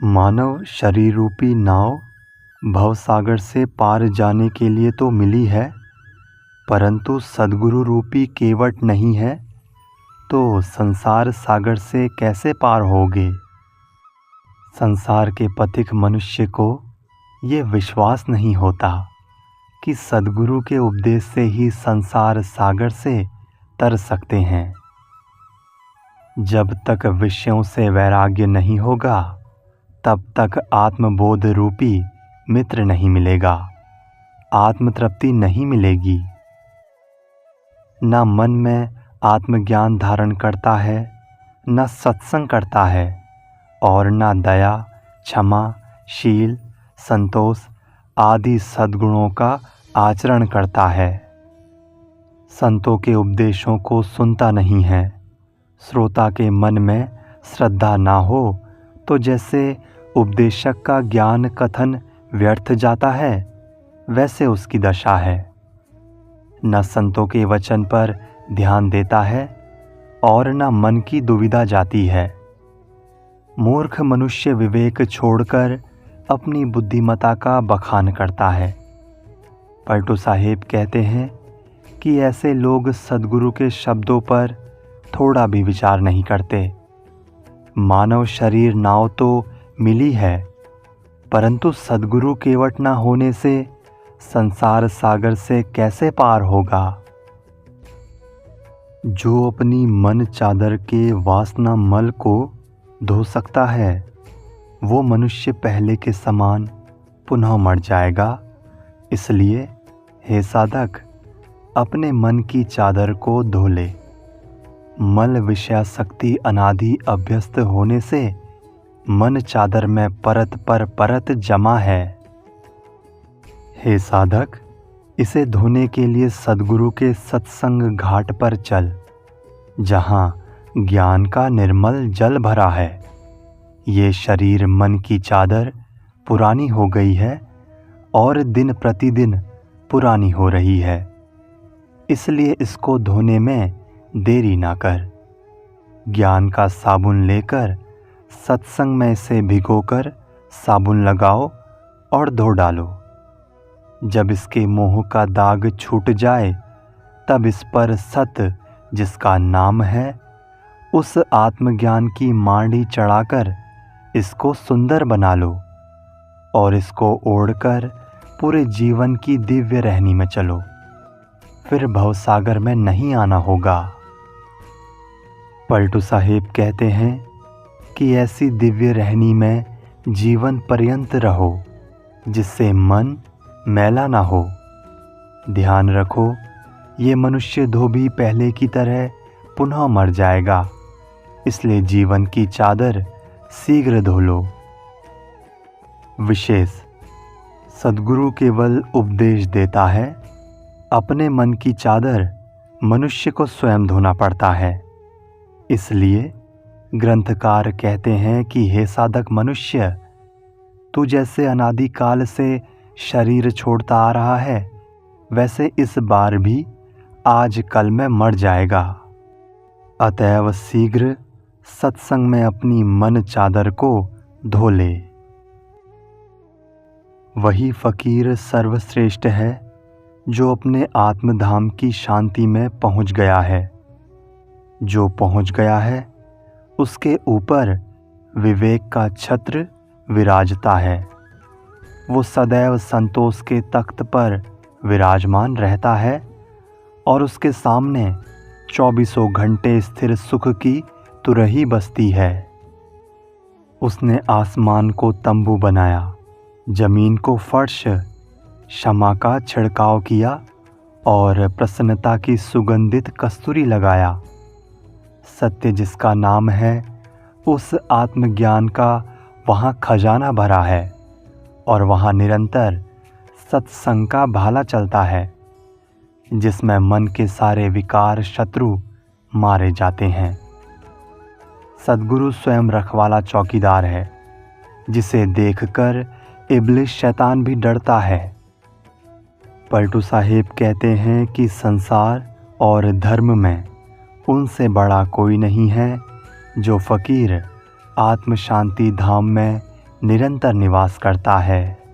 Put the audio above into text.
मानव शरीर रूपी नाव भवसागर से पार जाने के लिए तो मिली है, परंतु सद्गुरु रूपी केवट नहीं है तो संसार सागर से कैसे पार होगे। संसार के पथिक मनुष्य को ये विश्वास नहीं होता कि सद्गुरु के उपदेश से ही संसार सागर से तर सकते हैं। जब तक विषयों से वैराग्य नहीं होगा तब तक आत्मबोध रूपी मित्र नहीं मिलेगा, आत्मतृप्ति नहीं मिलेगी। न मन में आत्मज्ञान धारण करता है, न सत्संग करता है और न दया, क्षमा, शील, संतोष आदि सद्गुणों का आचरण करता है। संतों के उपदेशों को सुनता नहीं है। श्रोता के मन में श्रद्धा ना हो तो जैसे उपदेशक का ज्ञान कथन व्यर्थ जाता है, वैसे उसकी दशा है। न संतों के वचन पर ध्यान देता है और न मन की दुविधा जाती है। मूर्ख मनुष्य विवेक छोड़कर अपनी बुद्धिमता का बखान करता है। पलटू साहेब कहते हैं कि ऐसे लोग सद्गुरु के शब्दों पर थोड़ा भी विचार नहीं करते। मानव शरीर नाव तो मिली है, परंतु सद्गुरु केवट न होने से संसार सागर से कैसे पार होगा। जो अपनी मन चादर के वासना मल को धो सकता है, वो मनुष्य पहले के समान पुनः मर जाएगा। इसलिए हे साधक, अपने मन की चादर को धो ले। मल विषयासक्ति अनादि अभ्यस्त होने से मन चादर में परत पर परत जमा है। हे साधक, इसे धोने के लिए सद्गुरु के सत्संग घाट पर चल, जहाँ ज्ञान का निर्मल जल भरा है। ये शरीर मन की चादर पुरानी हो गई है और दिन प्रतिदिन पुरानी हो रही है, इसलिए इसको धोने में देरी ना कर। ज्ञान का साबुन लेकर सत्संग में इसे भिगोकर साबुन लगाओ और धो डालो। जब इसके मोह का दाग छूट जाए तब इस पर सत जिसका नाम है उस आत्मज्ञान की मांडी चढ़ाकर इसको सुंदर बना लो और इसको ओढ़कर पूरे जीवन की दिव्य रहनी में चलो। फिर भवसागर में नहीं आना होगा। पलटू साहेब कहते हैं कि ऐसी दिव्य रहनी में जीवन पर्यंत रहो जिससे मन मैला ना हो। ध्यान रखो, ये मनुष्य धोबी पहले की तरह पुनः मर जाएगा, इसलिए जीवन की चादर शीघ्र धो लो। विशेष सद्गुरु केवल उपदेश देता है, अपने मन की चादर मनुष्य को स्वयं धोना पड़ता है। इसलिए ग्रंथकार कहते हैं कि हे साधक मनुष्य, तू जैसे अनादिकाल से शरीर छोड़ता आ रहा है, वैसे इस बार भी आज कल में मर जाएगा। अतएव शीघ्र सत्संग में अपनी मन चादर को धो ले। वही फकीर सर्वश्रेष्ठ है जो अपने आत्मधाम की शांति में पहुंच गया है। जो पहुंच गया है उसके ऊपर विवेक का छत्र विराजता है। वो सदैव संतोष के तख्त पर विराजमान रहता है और उसके सामने 24 घंटे स्थिर सुख की तुरही बसती है। उसने आसमान को तंबू बनाया, जमीन को फर्श, क्षमा का छिड़काव किया और प्रसन्नता की सुगंधित कस्तूरी लगाया। सत्य जिसका नाम है, उस आत्मज्ञान का वहाँ खजाना भरा है और वहाँ निरंतर सत्संग का भाला चलता है, जिसमें मन के सारे विकार शत्रु मारे जाते हैं। सद्गुरु स्वयं रखवाला चौकीदार है, जिसे देखकर इब्लिस शैतान भी डरता है। पलटू साहेब कहते हैं कि संसार और धर्म में उनसे बड़ा कोई नहीं है जो फकीर आत्म शांति धाम में निरंतर निवास करता है।